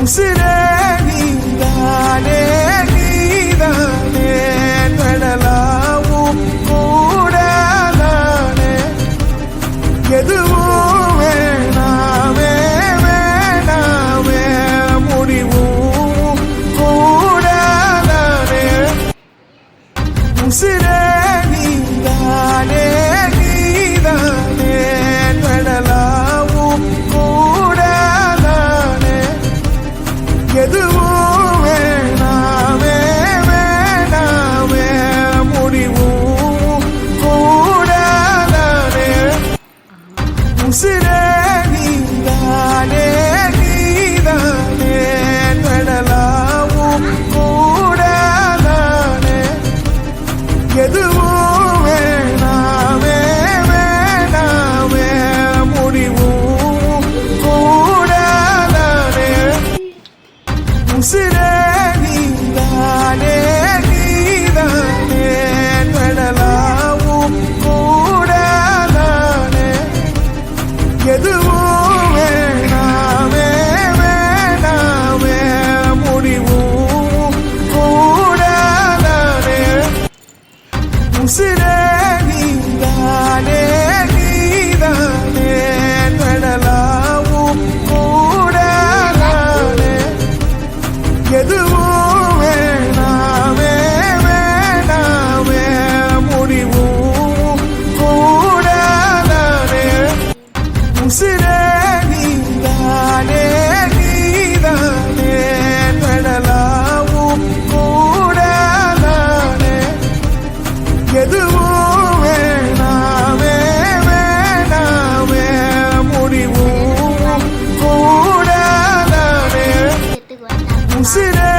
உசிரே நீதானே நீதானே கடலாவும் கூடதானே எதுவும் வேணாமே வேணாமே முடிவும் கூடதானே உசிரே நீதானே நீதானே கடலாவும் கூடதானே எதுவும் வேணாமே வேணாமே முடிவும் கூடதானே உசிரே நீதானே நீதானே கடலாவும் கூடதானே எதுவும் வேணாமே வேணாமே முடிவும் கூடதானே உசிரே நீதானே நீதானே கடலாவும் கூடதானே எதுவும் வேணாமே வேணாமே முடிவும் கூடதானே உசிரே நீதானே நீதானே கடலாவும் கூடதானே எதுவும் வேணாமே வேணாமே முடிவும் கூடதானே உசிரே நீதானே நீதானே கடலாவும் கூடதானே எதுவும் வேணாமே வேணாமே முடிவும் கூடதானே உசிரே